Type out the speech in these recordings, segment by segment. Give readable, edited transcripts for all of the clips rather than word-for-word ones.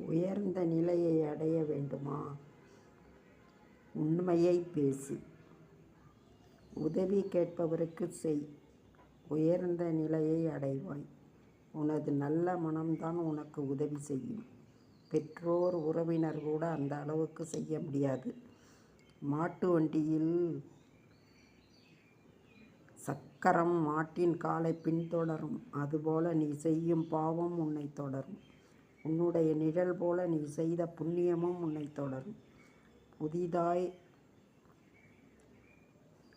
உயர்ந்த நிலையை அடைய வேண்டுமா? உண்மையை பேசு. உதவி கேட்பவருக்கு செய். உயர்ந்த நிலையை அடைவாய். உனது நல்ல மனம்தான் உனக்கு உதவி செய்யும். பெற்றோர், உறவினர் கூட அந்த அளவுக்கு செய்ய முடியாது. மாட்டு வண்டியில் சக்கரம் மாட்டின் காலை பின்தொடரும். அதுபோல நீ செய்யும் பாவம் உன்னை தொடரும். உன்னுடைய நிழல் போல நீ செய்த புண்ணியமும் உன்னை தொடரும். புதிதாய்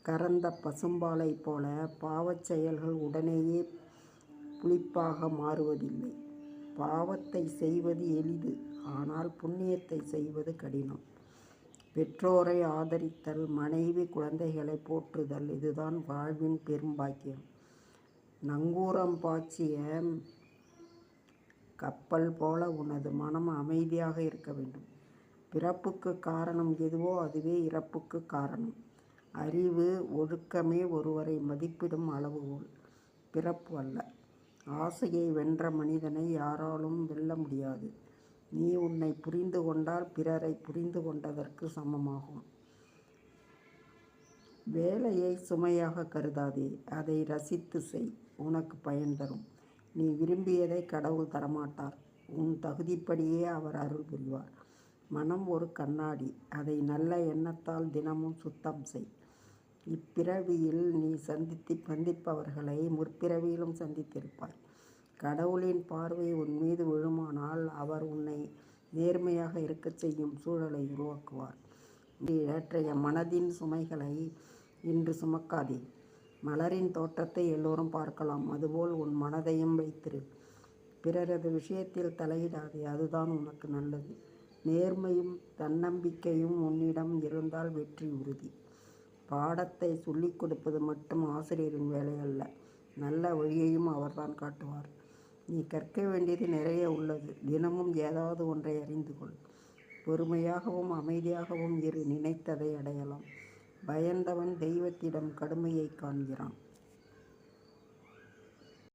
கறந்த பசும்பாலை போல பாவச் செயல்கள் உடனேயே புளிப்பாக மாறுவதில்லை. பாவத்தை செய்வது எளிது, ஆனால் புண்ணியத்தை செய்வது கடினம். பெற்றோரை ஆதரித்தல், மனைவி குழந்தைகளை போற்றுதல், இதுதான் வாழ்வின் பெரும்பாக்கியம். நங்கூரம் பாய்ச்சிய கப்பல் போல உனது மனம் அமைதியாக இருக்க வேண்டும். பிறப்புக்கு காரணம் எதுவோ அதுவே இறப்புக்கு காரணம். அறிவு, ஒழுக்கமே ஒருவரை மதிப்பிடும் அளவுகோல், பிறப்பு அல்ல. ஆசையை வென்ற மனிதனை யாராலும் வெல்ல முடியாது. நீ உன்னை புரிந்து கொண்டால் பிறரை புரிந்து கொண்டதற்கு சமமாகும். வேலையை சுமையாக கருதாதே, அதை ரசித்து செய். உனக்கு பயன் தரும். நீ விரும்பியதை கடவுள் தரமாட்டார். உன் தகுதிப்படியே அவர் அருள் புரிவார். மனம் ஒரு கண்ணாடி, அதை நல்ல எண்ணத்தால் தினமும் சுத்தம் செய். இப்பிறவியில் நீ சந்திப்பவர்களை முற்பிறவியிலும் சந்தித்திருப்பாய். கடவுளின் பார்வை உன் மீது விழுமானால் அவர் உன்னை நேர்மையாக இருக்கச் செய்யும் சூழலை உருவாக்குவார். நேற்றைய மனதின் சுமைகளை இன்று சுமக்காதே. மலரின் தோற்றத்தை எல்லோரும் பார்க்கலாம், அதுபோல் உன் மனதையும் வைத்திரு. பிறரது விஷயத்தில் தலையிடாதே, அதுதான் உனக்கு நல்லது. நேர்மையும் தன்னம்பிக்கையும் உன்னிடம் இருந்தால் வெற்றி உறுதி. பாடத்தை சொல்லிக் கொடுப்பது மட்டும் ஆசிரியரின் வேலை அல்ல, நல்ல வழியையும் அவர்தான் காட்டுவார். நீ கற்க வேண்டியது நிறைய உள்ளது. தினமும் ஏதாவது ஒன்றை அறிந்து கொள். பொறுமையாகவும் அமைதியாகவும் இரு. நினைத்ததை அடையலாம். பயந்தவன் தெய்வத்திடம் கடுமையை காண்கிறான்.